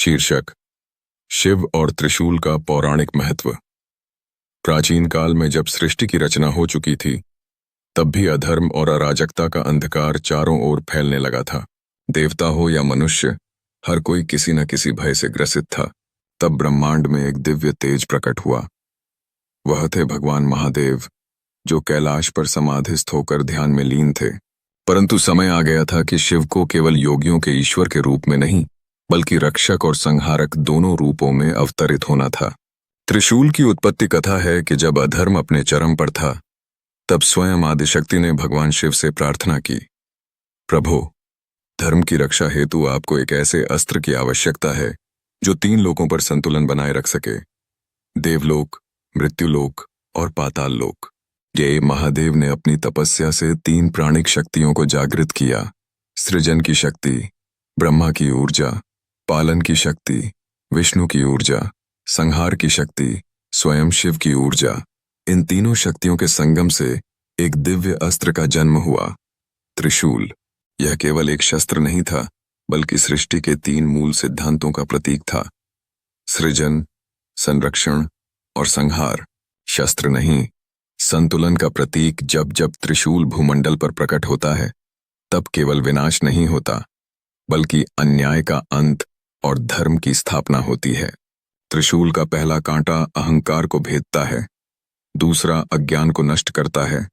शीर्षक शिव और त्रिशूल का पौराणिक महत्व। प्राचीन काल में जब सृष्टि की रचना हो चुकी थी, तब भी अधर्म और अराजकता का अंधकार चारों ओर फैलने लगा था। देवता हो या मनुष्य, हर कोई किसी न किसी भय से ग्रसित था। तब ब्रह्मांड में एक दिव्य तेज प्रकट हुआ। वह थे भगवान महादेव, जो कैलाश पर समाधिस्थ होकर ध्यान में लीन थे। परंतु समय आ गया था कि शिव को केवल योगियों के ईश्वर के रूप में नहीं, बल्कि रक्षक और संहारक दोनों रूपों में अवतरित होना था। त्रिशूल की उत्पत्ति कथा है कि जब अधर्म अपने चरम पर था, तब स्वयं आदिशक्ति ने भगवान शिव से प्रार्थना की, प्रभु, धर्म की रक्षा हेतु आपको एक ऐसे अस्त्र की आवश्यकता है जो 3 लोकों पर संतुलन बनाए रख सके, देवलोक, मृत्युलोक और पाताल लोक। ये महादेव ने अपनी तपस्या से 3 प्राणिक शक्तियों को जागृत किया। सृजन की शक्ति, ब्रह्मा की ऊर्जा, पालन की शक्ति, विष्णु की ऊर्जा, संहार की शक्ति, स्वयं शिव की ऊर्जा। इन तीनों शक्तियों के संगम से एक दिव्य अस्त्र का जन्म हुआ, त्रिशूल। यह केवल एक शस्त्र नहीं था, बल्कि सृष्टि के 3 मूल सिद्धांतों का प्रतीक था, सृजन, संरक्षण और संहार। शस्त्र नहीं, संतुलन का प्रतीक। जब जब त्रिशूल भूमंडल पर प्रकट होता है, तब केवल विनाश नहीं होता, बल्कि अन्याय का अंत और धर्म की स्थापना होती है। त्रिशूल का पहला कांटा अहंकार को भेदता है, दूसरा अज्ञान को नष्ट करता है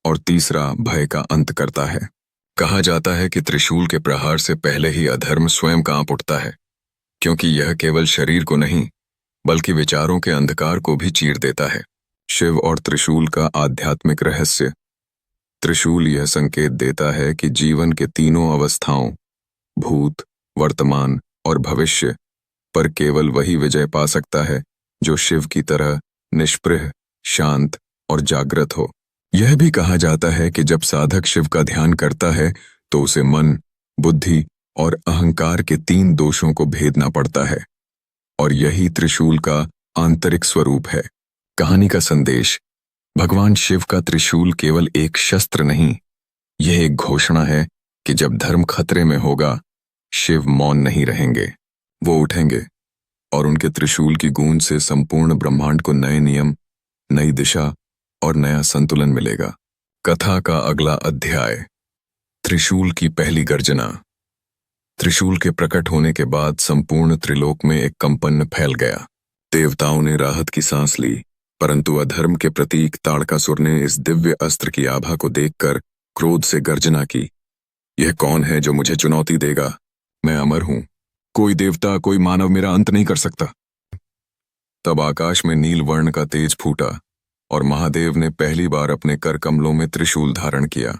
और तीसरा भय का अंत करता है। कहा जाता है कि त्रिशूल के प्रहार से पहले ही अधर्म स्वयं कांप उठता है, क्योंकि यह केवल शरीर को नहीं, बल्कि विचारों के अंधकार को भी चीर देता है। शिव और त्रिशूल का आध्यात्मिक रहस्य। त्रिशूल यह संकेत देता है कि जीवन के तीनों अवस्थाओं, भूत, वर्तमान और भविष्य, पर केवल वही विजय पा सकता है जो शिव की तरह निष्पृह, शांत और जागृत हो। यह भी कहा जाता है कि जब साधक शिव का ध्यान करता है, तो उसे मन, बुद्धि और अहंकार के 3 दोषों को भेदना पड़ता है, और यही त्रिशूल का आंतरिक स्वरूप है। कहानी का संदेश। भगवान शिव का त्रिशूल केवल एक शस्त्र नहीं, यह एक घोषणा है कि जब धर्म खतरे में होगा, शिव मौन नहीं रहेंगे। वो उठेंगे और उनके त्रिशूल की गूंज से संपूर्ण ब्रह्मांड को नए नियम, नई दिशा और नया संतुलन मिलेगा। कथा का अगला अध्याय, त्रिशूल की पहली गर्जना। त्रिशूल के प्रकट होने के बाद संपूर्ण त्रिलोक में एक कंपन फैल गया। देवताओं ने राहत की सांस ली, परंतु अधर्म के प्रतीक ताड़कासुर ने इस दिव्य अस्त्र की आभा को देखकर क्रोध से गर्जना की। यह कौन है जो मुझे चुनौती देगा? मैं अमर हूं, कोई देवता, कोई मानव मेरा अंत नहीं कर सकता। तब आकाश में नील वर्ण का तेज फूटा और महादेव ने पहली बार अपने कर कमलों में त्रिशूल धारण किया।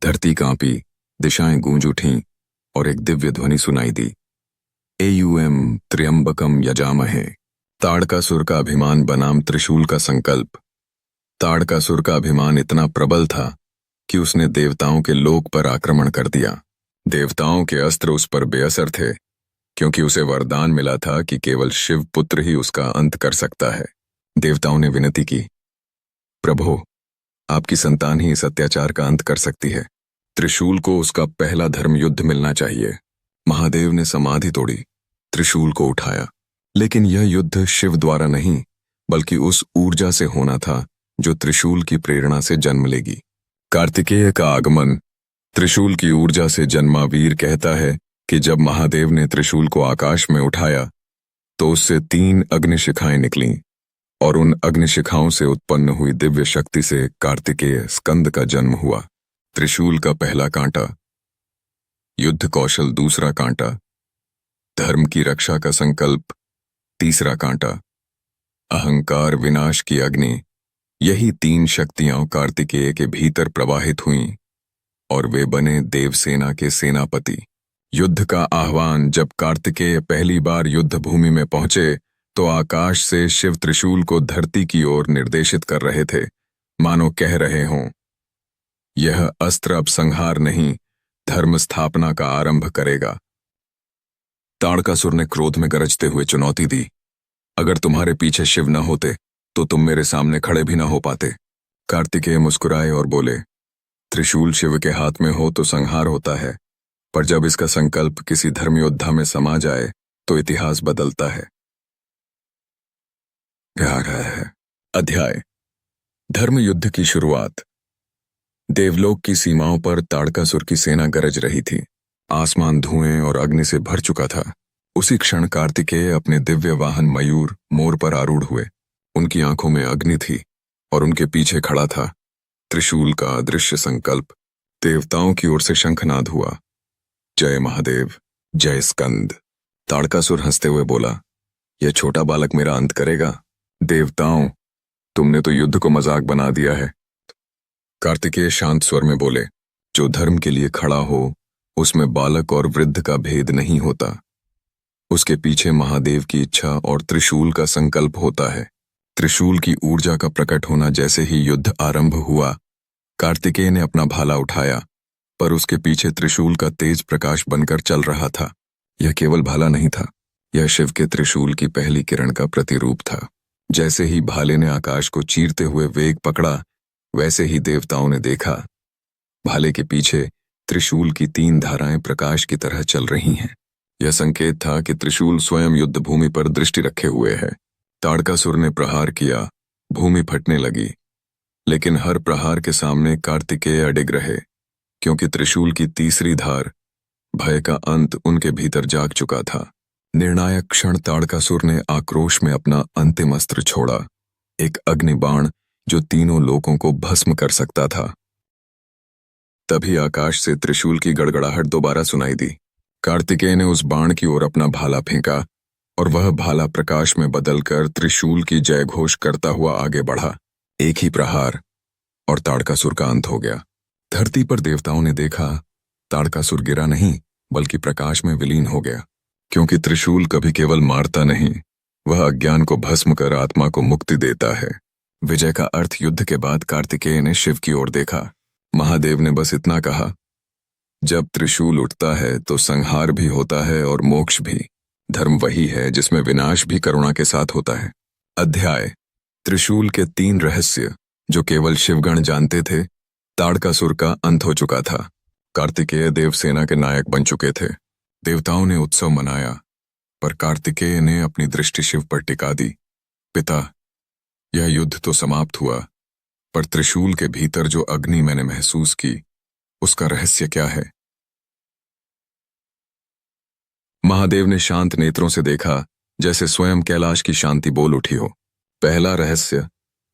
धरती कांपी, दिशाएं गूंज उठीं और एक दिव्य ध्वनि सुनाई दी, एयूएम त्र्यंबकम यजामहे। ताड़कासुर का अभिमान बनाम त्रिशूल का संकल्प। ताड़कासुर का अभिमान इतना प्रबल था कि उसने देवताओं के लोक पर आक्रमण कर दिया। देवताओं के अस्त्र उस पर बेअसर थे, क्योंकि उसे वरदान मिला था कि केवल शिव पुत्र ही उसका अंत कर सकता है। देवताओं ने विनती की, प्रभु, आपकी संतान ही इस अत्याचार का अंत कर सकती है। त्रिशूल को उसका पहला धर्म युद्ध मिलना चाहिए। महादेव ने समाधि तोड़ी, त्रिशूल को उठाया, लेकिन यह युद्ध शिव द्वारा नहीं, बल्कि उस ऊर्जा से होना था जो त्रिशूल की प्रेरणा से जन्म लेगी। कार्तिकेय का आगमन। त्रिशूल की ऊर्जा से जन्मा वीर कहता है कि जब महादेव ने त्रिशूल को आकाश में उठाया, तो उससे 3 अग्निशिखाएं निकलीं, और उन अग्निशिखाओं से उत्पन्न हुई दिव्य शक्ति से कार्तिकेय स्कंद का जन्म हुआ। त्रिशूल का पहला कांटा, युद्ध कौशल दूसरा कांटा, धर्म की रक्षा का संकल्प तीसरा कांटा, अहंकार विनाश की अग्नि। यही 3 शक्तियां कार्तिकेय के भीतर प्रवाहित हुईं और वे बने देवसेना के सेनापति। युद्ध का आह्वान। जब कार्तिकेय पहली बार युद्ध भूमि में पहुंचे, तो आकाश से शिव त्रिशूल को धरती की ओर निर्देशित कर रहे थे, मानो कह रहे हों, यह अस्त्र अब संहार नहीं, धर्म स्थापना का आरंभ करेगा। ताड़कासुर ने क्रोध में गरजते हुए चुनौती दी, अगर तुम्हारे पीछे शिव न होते तो तुम मेरे सामने खड़े भी न हो पाते। कार्तिकेय मुस्कुराए और बोले, त्रिशूल शिव के हाथ में हो तो संहार होता है, पर जब इसका संकल्प किसी धर्मयोद्धा में समा जाए तो इतिहास बदलता है। आ रहा है अध्याय धर्म युद्ध की शुरुआत। देवलोक की सीमाओं पर ताड़कासुर की सेना गरज रही थी। आसमान धुएं और अग्नि से भर चुका था। उसी क्षण कार्तिकेय अपने दिव्य वाहन मयूर मोर पर आरूढ़ हुए। उनकी आंखों में अग्नि थी और उनके पीछे खड़ा था त्रिशूल का अदृश्य संकल्प। देवताओं की ओर से शंखनाद हुआ, जय महादेव, जय स्कंद। ताड़कासुर हंसते हुए बोला, यह छोटा बालक मेरा अंत करेगा। देवताओं, तुमने तो युद्ध को मजाक बना दिया है। कार्तिकेय शांत स्वर में बोले, जो धर्म के लिए खड़ा हो उसमें बालक और वृद्ध का भेद नहीं होता। उसके पीछे महादेव की इच्छा और त्रिशूल का संकल्प होता है। त्रिशूल की ऊर्जा का प्रकट होना जैसे ही युद्ध आरंभ हुआ, कार्तिकेय ने अपना भाला उठाया, पर उसके पीछे त्रिशूल का तेज प्रकाश बनकर चल रहा था। यह केवल भाला नहीं था, यह शिव के त्रिशूल की पहली किरण का प्रतिरूप था। जैसे ही भाले ने आकाश को चीरते हुए वेग पकड़ा, वैसे ही देवताओं ने देखा, भाले के पीछे त्रिशूल की 3 धाराएं प्रकाश की तरह चल रही हैं। यह संकेत था कि त्रिशूल स्वयं युद्ध भूमि पर दृष्टि रखे हुए है। ताड़कासुर ने प्रहार किया, भूमि फटने लगी, लेकिन हर प्रहार के सामने कार्तिकेय अडिग रहे, क्योंकि त्रिशूल की तीसरी धार, भय का अंत, उनके भीतर जाग चुका था। निर्णायक क्षण ताड़कासुर ने आक्रोश में अपना अंतिम अस्त्र छोड़ा, एक अग्निबाण जो तीनों लोकों को भस्म कर सकता था। तभी आकाश से त्रिशूल की गड़गड़ाहट दोबारा सुनाई दी। कार्तिकेय ने उस बाण की ओर अपना भाला फेंका और वह भाला प्रकाश में बदलकर त्रिशूल की जय घोष करता हुआ आगे बढ़ा। एक ही प्रहार और ताड़कासुर का अंत हो गया। धरती पर देवताओं ने देखा, ताड़कासुर गिरा नहीं बल्कि प्रकाश में विलीन हो गया, क्योंकि त्रिशूल कभी केवल मारता नहीं, वह अज्ञान को भस्म कर आत्मा को मुक्ति देता है। विजय का अर्थ युद्ध के बाद कार्तिकेय ने शिव की ओर देखा। महादेव ने बस इतना कहा, जब त्रिशूल उठता है तो संहार भी होता है और मोक्ष भी। धर्म वही है जिसमें विनाश भी करुणा के साथ होता है। अध्याय त्रिशूल के 3 रहस्य जो केवल शिवगण जानते थे। ताड़कासुर का अंत हो चुका था। कार्तिकेय देवसेना के नायक बन चुके थे। देवताओं ने उत्सव मनाया, पर कार्तिकेय ने अपनी दृष्टि शिव पर टिका दी। पिता, यह युद्ध तो समाप्त हुआ, पर त्रिशूल के भीतर जो अग्नि मैंने महसूस की, उसका रहस्य क्या है? महादेव ने शांत नेत्रों से देखा, जैसे स्वयं कैलाश की शांति बोल उठी हो। पहला रहस्य,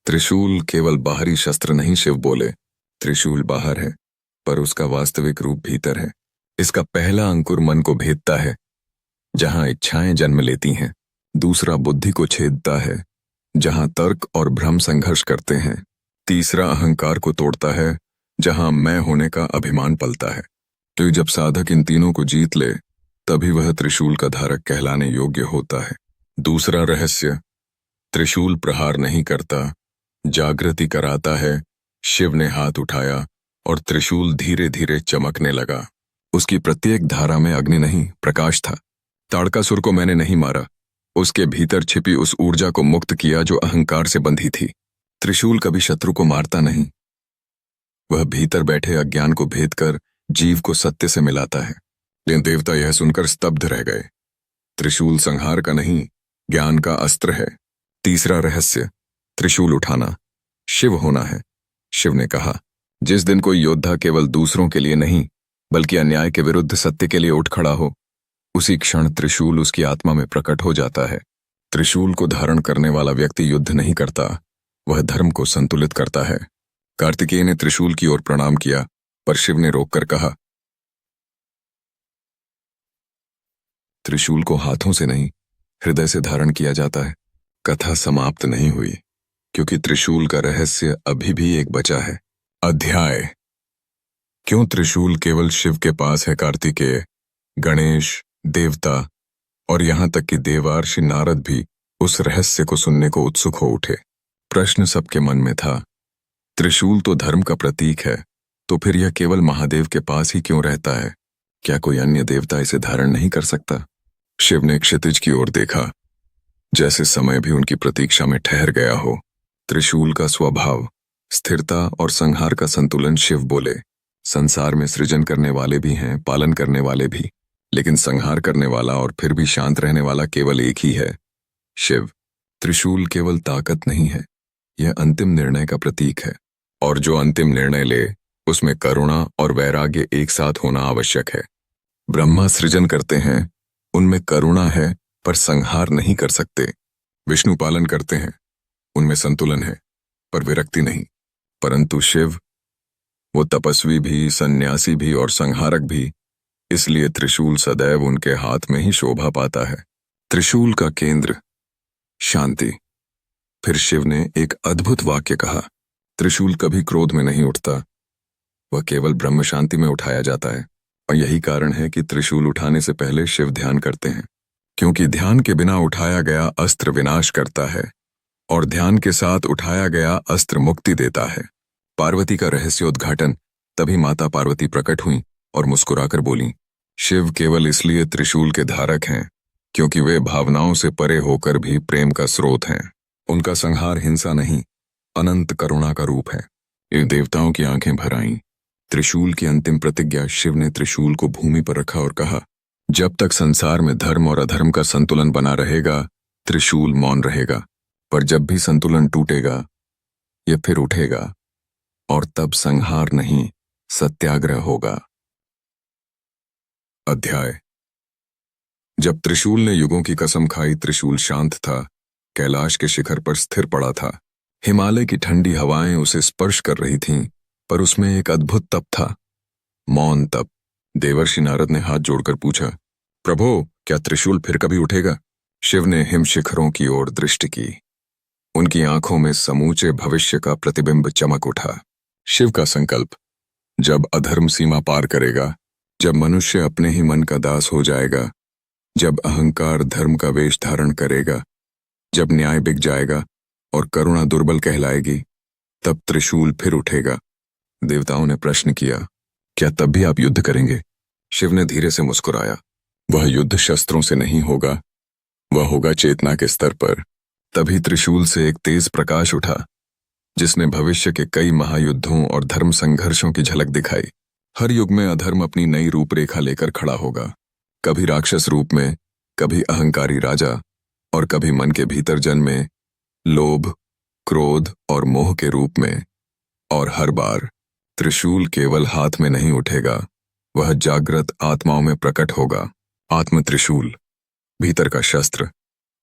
त्रिशूल केवल बाहरी शस्त्र नहीं, शिव बोले। त्रिशूल बाहर है, पर उसका वास्तविक रूप भीतर है। इसका पहला अंकुर मन को भेदता है, जहां इच्छाएं जन्म लेती हैं। दूसरा बुद्धि को छेदता है, जहां तर्क और भ्रम संघर्ष करते हैं। तीसरा अहंकार को तोड़ता है, जहां मैं होने का अभिमान पलता है। तो जब साधक इन तीनों को जीत ले, तभी वह त्रिशूल का धारक कहलाने योग्य होता है। दूसरा रहस्य, त्रिशूल प्रहार नहीं करता, जागृति कराता है। शिव ने हाथ उठाया और त्रिशूल धीरे धीरे चमकने लगा। उसकी प्रत्येक धारा में अग्नि नहीं, प्रकाश था। ताड़कासुर को मैंने नहीं मारा, उसके भीतर छिपी उस ऊर्जा को मुक्त किया जो अहंकार से बंधी थी। त्रिशूल कभी शत्रु को मारता नहीं, वह भीतर बैठे अज्ञान को भेद कर जीव को सत्य से मिलाता है। लेकिन देवता यह सुनकर स्तब्ध रह गए। त्रिशूल संहार का नहीं, ज्ञान का अस्त्र है। तीसरा रहस्य, त्रिशूल उठाना, शिव होना है। शिव ने कहा, जिस दिन कोई योद्धा केवल दूसरों के लिए नहीं बल्कि अन्याय के विरुद्ध सत्य के लिए उठ खड़ा हो, उसी क्षण त्रिशूल उसकी आत्मा में प्रकट हो जाता है। त्रिशूल को धारण करने वाला व्यक्ति युद्ध नहीं करता, वह धर्म को संतुलित करता है। कार्तिकेय ने त्रिशूल की ओर प्रणाम किया, पर शिव ने रोककर कहा, त्रिशूल को हाथों से नहीं, हृदय से धारण किया जाता है। कथा समाप्त नहीं हुई, क्योंकि त्रिशूल का रहस्य अभी भी एक बचा है। अध्याय क्यों त्रिशूल केवल शिव के पास है? कार्तिकेय, गणेश, देवता और यहां तक कि देवार्षि नारद भी उस रहस्य को सुनने को उत्सुक हो उठे। प्रश्न सबके मन में था, त्रिशूल तो धर्म का प्रतीक है, तो फिर यह केवल महादेव के पास ही क्यों रहता है? क्या कोई अन्य देवता इसे धारण नहीं कर सकता? शिव ने क्षितिज की ओर देखा, जैसे समय भी उनकी प्रतीक्षा में ठहर गया हो। त्रिशूल का स्वभाव, स्थिरता और संहार का संतुलन। शिव बोले, संसार में सृजन करने वाले भी हैं, पालन करने वाले भी। लेकिन संहार करने वाला और फिर भी शांत रहने वाला केवल एक ही है, शिव। त्रिशूल केवल ताकत नहीं है, यह अंतिम निर्णय का प्रतीक है, और जो अंतिम निर्णय ले उसमें करुणा और वैराग्य एक साथ होना आवश्यक है। ब्रह्मा सृजन करते हैं, उनमें करुणा है पर संहार नहीं कर सकते। विष्णु पालन करते हैं, उनमें संतुलन है पर विरक्ति नहीं। परंतु शिव, वो तपस्वी भी, सन्यासी भी और संहारक भी, इसलिए त्रिशूल सदैव उनके हाथ में ही शोभा पाता है। त्रिशूल का केंद्र शांति। फिर शिव ने एक अद्भुत वाक्य कहा, त्रिशूल कभी क्रोध में नहीं उठता, वह केवल ब्रह्म शांति में उठाया जाता है। और यही कारण है कि त्रिशूल उठाने से पहले शिव ध्यान करते हैं, क्योंकि ध्यान के बिना उठाया गया अस्त्र विनाश करता है और ध्यान के साथ उठाया गया अस्त्र मुक्ति देता है। पार्वती का रहस्योद्घाटन तभी माता पार्वती प्रकट हुई और मुस्कुराकर बोली, शिव केवल इसलिए त्रिशूल के धारक हैं क्योंकि वे भावनाओं से परे होकर भी प्रेम का स्रोत हैं। उनका संहार हिंसा नहीं, अनंत करुणा का रूप है। ये देवताओं की आंखें भर आईं। त्रिशूल की अंतिम प्रतिज्ञा। शिव ने त्रिशूल को भूमि पर रखा और कहा, जब तक संसार में धर्म और अधर्म का संतुलन बना रहेगा, त्रिशूल मौन रहेगा। पर जब भी संतुलन टूटेगा, यह फिर उठेगा और तब संहार नहीं, सत्याग्रह होगा। अध्याय। जब त्रिशूल ने युगों की कसम खाई, त्रिशूल शांत था, कैलाश के शिखर पर स्थिर पड़ा था। हिमालय की ठंडी हवाएं उसे स्पर्श कर रही थीं, पर उसमें एक अद्भुत तप था, मौन तप। देवर्षि नारद ने हाथ जोड़कर पूछा, प्रभो, क्या त्रिशूल फिर कभी उठेगा? शिव ने हिम शिखरों की ओर दृष्टि की। उनकी आंखों में समूचे भविष्य का प्रतिबिंब चमक उठा। शिव का संकल्प, जब अधर्म सीमा पार करेगा, जब मनुष्य अपने ही मन का दास हो जाएगा, जब अहंकार धर्म का वेश धारण करेगा, जब न्याय बिक जाएगा और करुणा दुर्बल कहलाएगी, तब त्रिशूल फिर उठेगा। देवताओं ने प्रश्न किया, क्या तब भी आप युद्ध करेंगे? शिव ने धीरे से मुस्कुराया, वह युद्ध शस्त्रों से नहीं होगा, वह होगा चेतना के स्तर पर। तभी त्रिशूल से एक तेज प्रकाश उठा, जिसने भविष्य के कई महायुद्धों और धर्म संघर्षों की झलक दिखाई। हर युग में अधर्म अपनी नई रूपरेखा लेकर खड़ा होगा, कभी राक्षस रूप में, कभी अहंकारी राजा, और कभी मन के भीतर जन्मे लोभ, क्रोध और मोह के रूप में। और हर बार त्रिशूल केवल हाथ में नहीं उठेगा, वह जागृत आत्माओं में प्रकट होगा। आत्म त्रिशूल, भीतर का शस्त्र।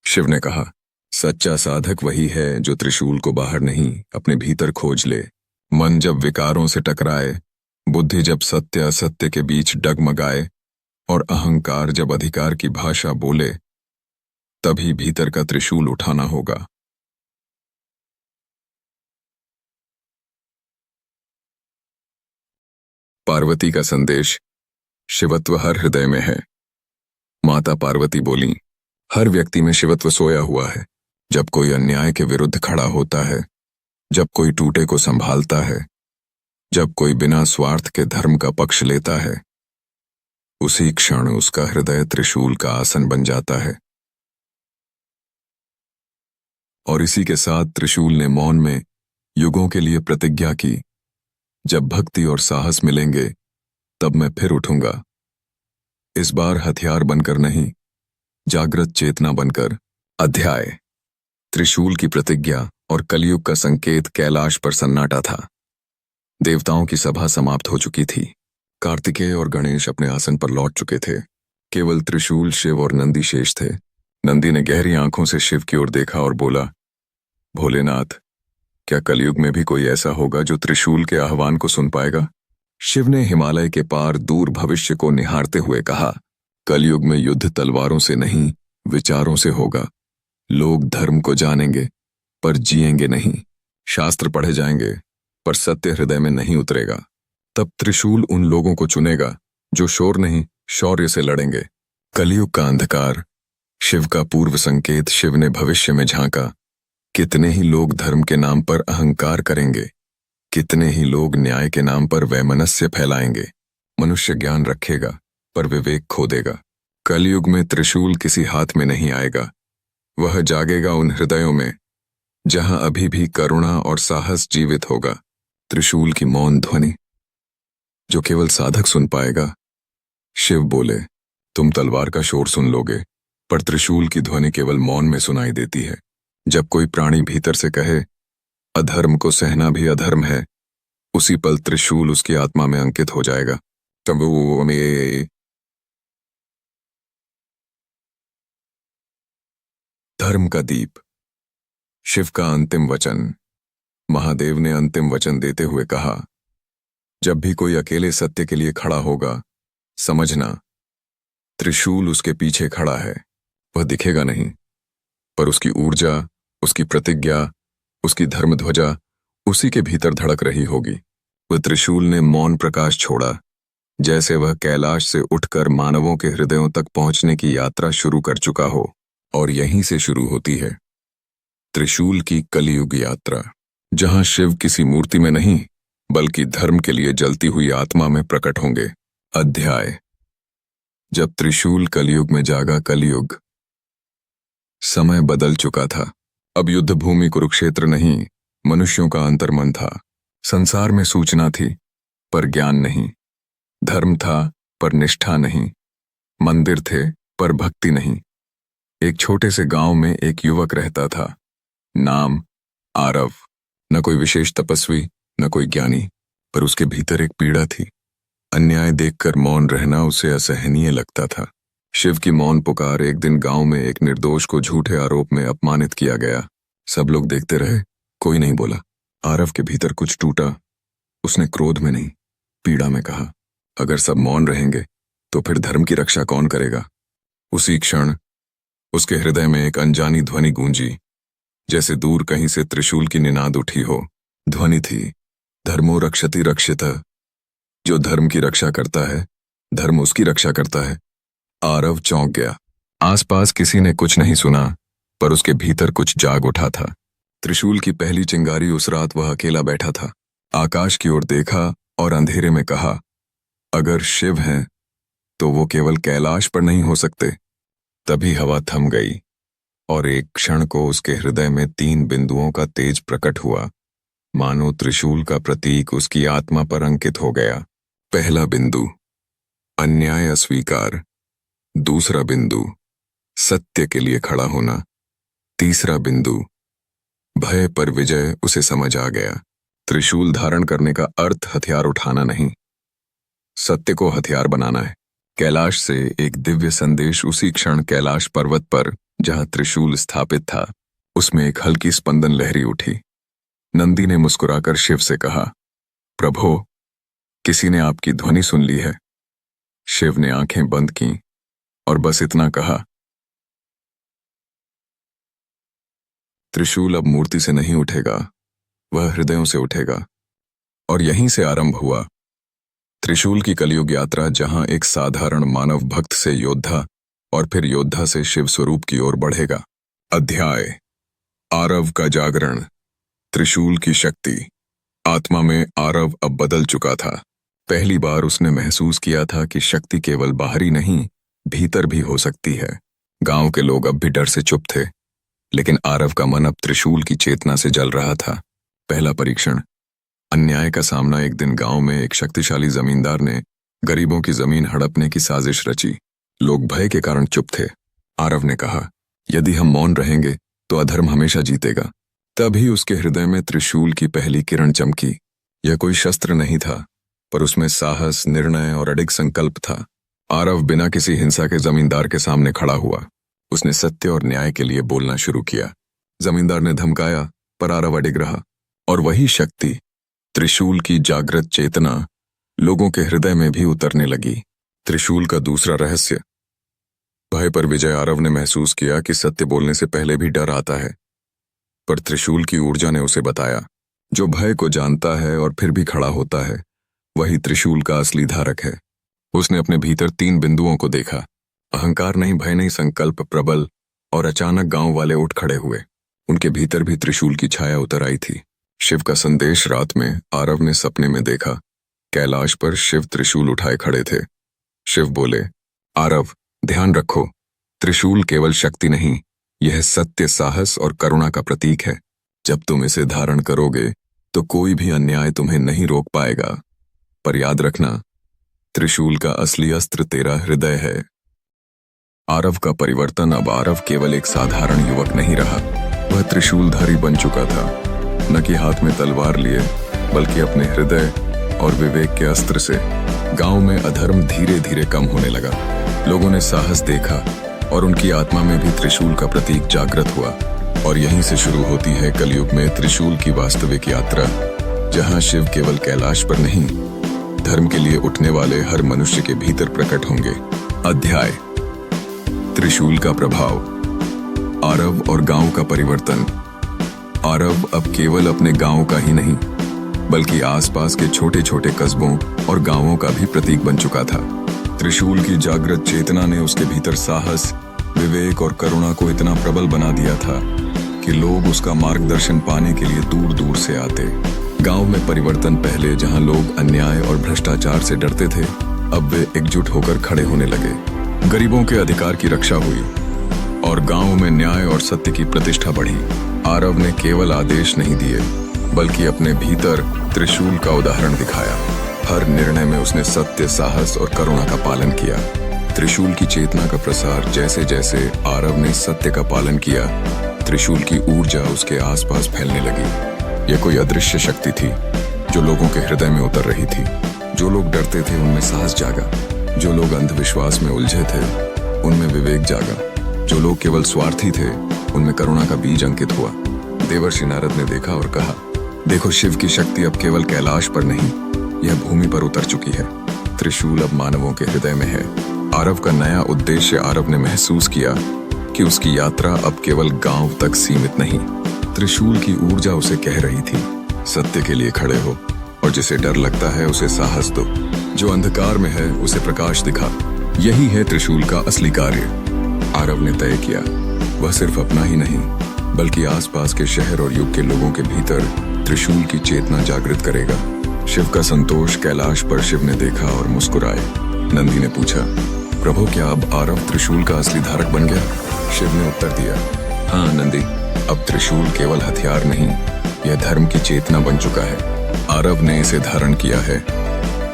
शिव ने कहा, सच्चा साधक वही है जो त्रिशूल को बाहर नहीं, अपने भीतर खोज ले। मन जब विकारों से टकराए, बुद्धि जब सत्य असत्य के बीच डगमगाए और अहंकार जब अधिकार की भाषा बोले, तभी भीतर का त्रिशूल उठाना होगा। पार्वती का संदेश। शिवत्व हर हृदय में है। माता पार्वती बोली, हर व्यक्ति में शिवत्व सोया हुआ है। जब कोई अन्याय के विरुद्ध खड़ा होता है, जब कोई टूटे को संभालता है, जब कोई बिना स्वार्थ के धर्म का पक्ष लेता है, उसी क्षण उसका हृदय त्रिशूल का आसन बन जाता है। और इसी के साथ त्रिशूल ने मौन में युगों के लिए प्रतिज्ञा की, जब भक्ति और साहस मिलेंगे, तब मैं फिर उठूंगा। इस बार हथियार बनकर नहीं, जागृत चेतना बनकर। अध्याय। त्रिशूल की प्रतिज्ञा और कलयुग का संकेत। कैलाश पर सन्नाटा था। देवताओं की सभा समाप्त हो चुकी थी। कार्तिकेय और गणेश अपने आसन पर लौट चुके थे। केवल त्रिशूल, शिव और नंदी शेष थे। नंदी ने गहरी आंखों से शिव की ओर देखा और बोला, भोलेनाथ, क्या कलयुग में भी कोई ऐसा होगा जो त्रिशूल के आह्वान को सुन पाएगा? शिव ने हिमालय के पार दूर भविष्य को निहारते हुए कहा, कलयुग में युद्ध तलवारों से नहीं, विचारों से होगा। लोग धर्म को जानेंगे पर जिएंगे नहीं, शास्त्र पढ़े जाएंगे पर सत्य हृदय में नहीं उतरेगा। तब त्रिशूल उन लोगों को चुनेगा जो शोर नहीं, शौर्य से लड़ेंगे। कलयुग का अंधकार, शिव का पूर्व संकेत। शिव ने भविष्य में झांका, कितने ही लोग धर्म के नाम पर अहंकार करेंगे, कितने ही लोग न्याय के नाम पर वैमनस्य फैलाएंगे। मनुष्य ज्ञान रखेगा पर विवेक खो देगा। कलयुग में त्रिशूल किसी हाथ में नहीं आएगा, वह जागेगा उन हृदयों में जहां अभी भी करुणा और साहस जीवित होगा। त्रिशूल की मौन ध्वनि जो केवल साधक सुन पाएगा। शिव बोले, तुम तलवार का शोर सुन लोगे, पर त्रिशूल की ध्वनि केवल मौन में सुनाई देती है। जब कोई प्राणी भीतर से कहे अधर्म को सहना भी अधर्म है, उसी पल त्रिशूल उसकी आत्मा में अंकित हो जाएगा। तब वो में धर्म का दीप। शिव का अंतिम वचन। महादेव ने अंतिम वचन देते हुए कहा, जब भी कोई अकेले सत्य के लिए खड़ा होगा, समझना त्रिशूल उसके पीछे खड़ा है। वह दिखेगा नहीं, पर उसकी ऊर्जा, उसकी प्रतिज्ञा, उसकी धर्म ध्वजा उसी के भीतर धड़क रही होगी। वह त्रिशूल ने मौन प्रकाश छोड़ा, जैसे वह कैलाश से उठकर मानवों के हृदयों तक पहुंचने की यात्रा शुरू कर चुका हो। और यहीं से शुरू होती है त्रिशूल की कलियुग यात्रा, जहां शिव किसी मूर्ति में नहीं, बल्कि धर्म के लिए जलती हुई आत्मा में प्रकट होंगे। अध्याय। जब त्रिशूल कलियुग में जागा। कलियुग। समय बदल चुका था। अब युद्ध भूमि कुरुक्षेत्र नहीं, मनुष्यों का अंतर्मन था। संसार में सूचना थी, पर ज्ञान नहीं। धर्म था, पर निष्ठा नहीं। मंदिर थे, पर भक्ति नहीं। एक छोटे से गांव में एक युवक रहता था, नाम आरव। न कोई विशेष तपस्वी, न कोई ज्ञानी, पर उसके भीतर एक पीड़ा थी। अन्याय देखकर मौन रहना उसे असहनीय लगता था। शिव की मौन पुकार। एक दिन गांव में एक निर्दोष को झूठे आरोप में अपमानित किया गया। सब लोग देखते रहे, कोई नहीं बोला। आरव के भीतर कुछ टूटा। उसने क्रोध में नहीं, पीड़ा में कहा, अगर सब मौन रहेंगे तो फिर धर्म की रक्षा कौन करेगा। उसी क्षण उसके हृदय में एक अनजानी ध्वनि गूंजी, जैसे दूर कहीं से त्रिशूल की निनाद उठी हो। ध्वनि थी, धर्मो रक्षति रक्षितः। जो धर्म की रक्षा करता है, धर्म उसकी रक्षा करता है। आरव चौंक गया। आसपास किसी ने कुछ नहीं सुना, पर उसके भीतर कुछ जाग उठा था। त्रिशूल की पहली चिंगारी उस रात वह अकेला बैठा था। आकाश की ओर देखा और अंधेरे में कहा, अगर शिव हैं तो वो केवल कैलाश पर नहीं हो सकते। तभी हवा थम गई और एक क्षण को उसके हृदय में 3 बिंदुओं का तेज प्रकट हुआ, मानो त्रिशूल का प्रतीक उसकी आत्मा पर अंकित हो गया। पहला बिंदु, अन्याय अस्वीकार। दूसरा बिंदु, सत्य के लिए खड़ा होना। तीसरा बिंदु, भय पर विजय। उसे समझ आ गया, त्रिशूल धारण करने का अर्थ हथियार उठाना नहीं, सत्य को हथियार बनाना है। कैलाश से एक दिव्य संदेश उसी क्षण कैलाश पर्वत पर, जहां त्रिशूल स्थापित था, उसमें एक हल्की स्पंदन लहरी उठी। नंदी ने मुस्कुराकर शिव से कहा, प्रभो, किसी ने आपकी ध्वनि सुन ली है। शिव ने आंखें बंद की और बस इतना कहा, त्रिशूल अब मूर्ति से नहीं उठेगा, वह हृदयों से उठेगा। और यहीं से आरंभ हुआ त्रिशूल की कलियुग यात्रा, जहां एक साधारण मानव भक्त से योद्धा और फिर योद्धा से शिव स्वरूप की ओर बढ़ेगा। अध्याय। आरव का जागरण। त्रिशूल की शक्ति। आत्मा में आरव अब बदल चुका था। पहली बार उसने महसूस किया था कि शक्ति केवल बाहरी नहीं, भीतर भी हो सकती है। गांव के लोग अब भी डर से चुप थे, लेकिन आरव का मन अब त्रिशूल की चेतना से जल रहा था। पहला परीक्षण। अन्याय का सामना। एक दिन गांव में एक शक्तिशाली जमींदार ने गरीबों की जमीन हड़पने की साजिश रची। लोग भय के कारण चुप थे। आरव ने कहा, यदि हम मौन रहेंगे तो अधर्म हमेशा जीतेगा। तभी उसके हृदय में त्रिशूल की पहली किरण चमकी। यह कोई शस्त्र नहीं था, पर उसमें साहस, निर्णय और अडिग संकल्प था। आरव बिना किसी हिंसा के जमींदार के सामने खड़ा हुआ। उसने सत्य और न्याय के लिए बोलना शुरू किया। जमींदार ने धमकाया, पर आरव अडिग रहा। और वही शक्ति, त्रिशूल की जागृत चेतना, लोगों के हृदय में भी उतरने लगी। त्रिशूल का दूसरा रहस्य। भय पर विजय। आरव ने महसूस किया कि सत्य बोलने से पहले भी डर आता है, पर त्रिशूल की ऊर्जा ने उसे बताया, जो भय को जानता है और फिर भी खड़ा होता है, वही त्रिशूल का असली धारक है। उसने अपने भीतर 3 बिंदुओं को देखा। अहंकार नहीं, भय नहीं, संकल्प प्रबल। और अचानक गांव वाले उठ खड़े हुए। उनके भीतर भी त्रिशूल की छाया उतर आई थी। शिव का संदेश। रात में आरव ने सपने में देखा, कैलाश पर शिव त्रिशूल उठाए खड़े थे। शिव बोले, आरव, ध्यान रखो, त्रिशूल केवल शक्ति नहीं, यह सत्य, साहस और करुणा का प्रतीक है। जब तुम इसे धारण करोगे तो कोई भी अन्याय तुम्हें नहीं रोक पाएगा। पर याद रखना, त्रिशूल का असली अस्त्र तेरा हृदय है। आरव का परिवर्तन। अब आरव केवल एक साधारण युवक नहीं रहा, वह त्रिशूलधारी बन चुका था। न कि हाथ में तलवार लिए, बल्कि अपने हृदय और विवेक के अस्त्र से। गांव में अधर्म धीरे धीरे कम होने लगा। लोगों ने साहस देखा और उनकी आत्मा में भी त्रिशूल का प्रतीक जागृत हुआ। और यहीं से शुरू होती है कलयुग में त्रिशूल की वास्तविक यात्रा, जहां शिव केवल कैलाश पर नहीं, धर्म के लिए उठने वाले हर मनुष्य के भीतर प्रकट होंगे। अध्याय: त्रिशूल का प्रभाव। आरव और गांव का परिवर्तन। आरव अब केवल अपने गांव का ही नहीं, बल्कि आसपास के छोटे छोटे कस्बों और गांवों का भी प्रतीक बन चुका था। त्रिशूल की जागृत चेतना ने उसके भीतर साहस, विवेक और करुणा को इतना प्रबल बना दिया था कि लोग उसका मार्गदर्शन पाने के लिए दूर दूर से आते। गांव में परिवर्तन। पहले जहां लोग अन्याय और भ्रष्टाचार से डरते थे, अब वे एकजुट होकर खड़े होने लगे। गरीबों के अधिकार की रक्षा हुई और गांव में न्याय और सत्य की प्रतिष्ठा बढ़ी। आरव ने केवल आदेश नहीं दिए, बल्कि अपने भीतर त्रिशूल का उदाहरण दिखाया। हर निर्णय में उसने सत्य, साहस और करुणा का पालन किया। त्रिशूल की चेतना का प्रसार। जैसे जैसे आरव ने सत्य का पालन किया, त्रिशूल की ऊर्जा उसके आसपास फैलने लगी। यह कोई अदृश्य शक्ति थी जो लोगों के हृदय में उतर रही थी। जो लोग डरते थे उनमें साहस जागा, जो लोग अंधविश्वास में उलझे थे उनमें विवेक जागा, जो लोग केवल स्वार्थी थे उनमें करुणा का बीज अंकित हुआ। देवर्षि नारद ने देखा और कहा, देखो, शिव की शक्ति अब केवल कैलाश पर नहीं, यह भूमि पर उतर चुकी है। त्रिशूल अब मानवों के हृदय में है। आरव का नया उद्देश्य। आरव ने महसूस किया कि उसकी यात्रा अब केवल गांव तक सीमित नहीं। त्रिशूल की ऊर्जा उसे कह रही थी, सत्य के लिए खड़े हो, और जिसे डर लगता है उसे साहस दो। जो अंधकार में है उसे प्रकाश दिखा। यही है त्रिशूल का असली कार्य। आरव ने तय किया, वह सिर्फ अपना ही नहीं, बल्कि आसपास के शहर और युग के लोगों के भीतर त्रिशूल की चेतना जागृत करेगा। शिव का संतोष। कैलाश पर शिव ने देखा और मुस्कुराए। नंदी ने पूछा, प्रभु, क्या अब आरव त्रिशूल का असली धारक बन गया? शिव ने उत्तर दिया, हाँ नंदी, अब त्रिशूल केवल हथियार नहीं, यह धर्म की चेतना बन चुका है। आरव ने इसे धारण किया है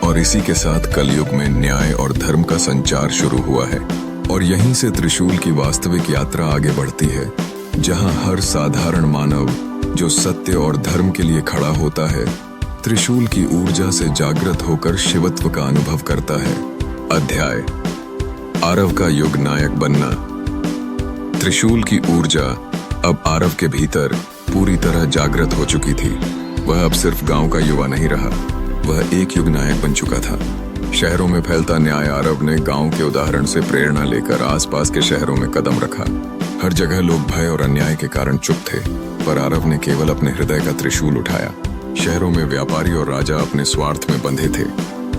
और इसी के साथ कलयुग में न्याय और धर्म का संचार शुरू हुआ है। और यहीं से त्रिशूल की वास्तविक यात्रा आगे बढ़ती है, जहां हर साधारण मानव जो सत्य और धर्म के लिए खड़ा होता है, त्रिशूल की ऊर्जा से जागृत होकर शिवत्व का अनुभव करता है। अध्याय: आरव का युग नायक बनना। त्रिशूल की ऊर्जा अब आरव के भीतर पूरी तरह जागृत हो चुकी थी। वह अब सिर्फ गांव का युवा नहीं रहा, वह एक युग नायक बन चुका था। शहरों में फैलता न्याय। आरव ने गांव के उदाहरण से प्रेरणा लेकर आसपास के शहरों में कदम रखा। हर जगह लोग भय और अन्याय के कारण चुप थे, पर आरव ने केवल अपने हृदय का त्रिशूल उठाया। शहरों में व्यापारी और राजा अपने स्वार्थ में बंधे थे,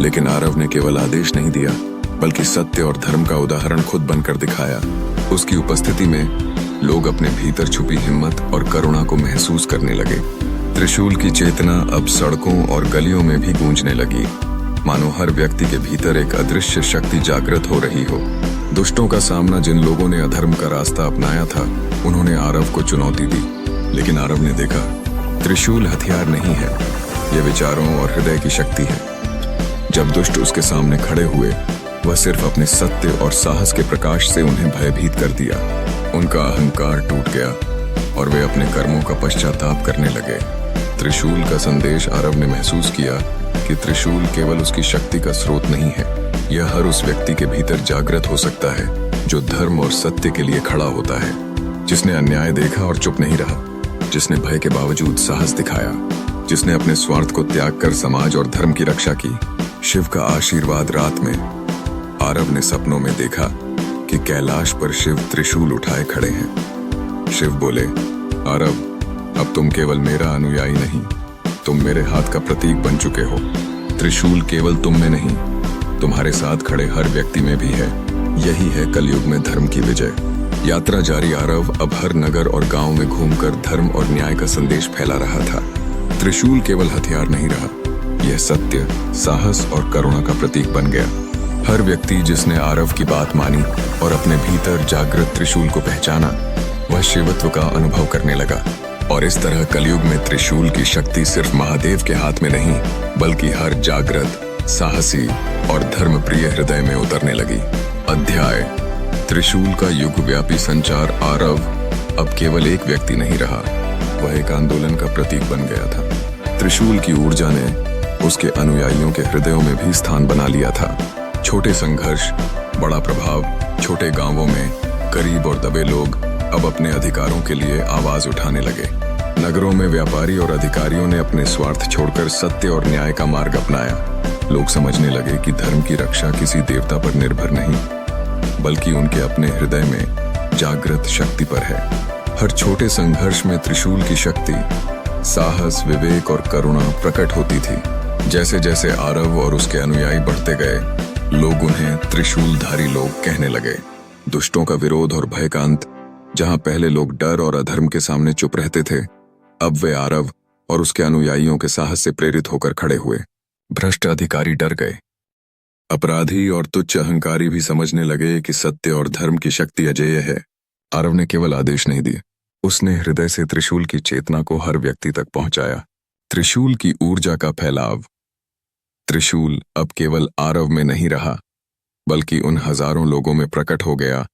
लेकिन आरव ने केवल आदेश नहीं दिया, बल्कि सत्य और धर्म का उदाहरण खुद बनकर दिखाया। उसकी उपस्थिति में लोग अपने भीतर छुपी हिम्मत और करुणा को महसूस करने लगे। त्रिशूल की चेतना अब सड़कों और गलियों में भी गूंजने लगी, मानो हर व्यक्ति के भीतर एक अदृश्य शक्ति जागृत हो रही हो। दुष्टों का सामना। जिन लोगों ने अधर्म का रास्ता अपनाया था, उन्होंने आरव को चुनौती दी, लेकिन आरव ने देखा, त्रिशूल हथियार नहीं है, यह विचारों और हृदय की शक्ति है। जब दुष्ट उसके सामने खड़े हुए, वह सिर्फ अपने सत्य और साहस के प्रकाश से उन्हें भयभीत कर दिया। उनका अहंकार टूट गया और वे अपने कर्मों का पश्चाताप करने लगे। त्रिशूल का संदेश। आरव ने महसूस किया कि त्रिशूल केवल उसकी शक्ति का स्रोत नहीं है, यह हर उस व्यक्ति के भीतर जागृत हो सकता है जो धर्म और सत्य के लिए खड़ा होता है, जिसने अन्याय देखा और चुप नहीं रहा, जिसने भय के बावजूद साहस दिखाया, जिसने अपने स्वार्थ को त्याग कर समाज और धर्म की रक्षा की। शिव का आशीर्वाद। रात में आरव ने सपनों में देखा कि कैलाश पर शिव त्रिशूल उठाए खड़े हैं। शिव बोले, आरव, अब तुम केवल मेरा अनुयायी नहीं, तुम मेरे हाथ का प्रतीक बन चुके हो। त्रिशूल केवल तुम में नहीं, तुम्हारे साथ खड़े हर व्यक्ति में भी है। यही है कलयुग में धर्म की विजय। यात्रा जारी। आरव अब हर नगर और गांव में घूमकर धर्म और न्याय का संदेश फैला रहा था। त्रिशूल केवल हथियार नहीं रहा, यह सत्य, साहस और करुणा का प्रतीक बन गया। हर व्यक्ति जिसने आरव की बात मानी और अपने भीतर जागृत त्रिशूल को पहचाना, वह शिवत्व का अनुभव करने लगा। और इस तरह कलयुग में त्रिशूल की शक्ति सिर्फ महादेव के हाथ में नहीं, बल्कि हर जागृत, साहसी और धर्मप्रिय हृदय में उतरने लगी। अध्याय: त्रिशूल का युगव्यापी संचार आरव अब केवल एक व्यक्ति नहीं रहा, वह एक आंदोलन का प्रतीक बन गया था। त्रिशूल की ऊर्जा ने उसके अनुयायियों के हृदयों में भी स्थान बना लिया था। छोटे संघर्ष, बड़ा प्रभाव। छोटे गांवों में गरीब और दबे लोग अब अपने अधिकारों के लिए आवाज उठाने लगे। नगरों में व्यापारी और अधिकारियों ने अपने स्वार्थ छोड़कर सत्य और न्याय का मार्ग अपनाया। लोग समझने लगे कि धर्म की रक्षा किसी देवता पर निर्भर नहीं, बल्कि उनके अपने हृदय में जागृत शक्ति पर है। हर छोटे संघर्ष में त्रिशूल की शक्ति, साहस, विवेक और करुणा प्रकट होती थी। जैसे जैसे आरव और उसके अनुयायी बढ़ते गए, लोग उन्हें त्रिशूलधारी लोग कहने लगे। दुष्टों का विरोध और भय का अंत। जहां पहले लोग डर और अधर्म के सामने चुप रहते थे, अब वे आरव और उसके अनुयायियों के साहस से प्रेरित होकर खड़े हुए। भ्रष्ट अधिकारी डर गए। अपराधी और तुच्छ अहंकारी भी समझने लगे कि सत्य और धर्म की शक्ति अजेय है। आरव ने केवल आदेश नहीं दिए, उसने हृदय से त्रिशूल की चेतना को हर व्यक्ति तक पहुंचाया। त्रिशूल की ऊर्जा का फैलाव। त्रिशूल अब केवल आरव में नहीं रहा, बल्कि उन हजारों लोगों में प्रकट हो गया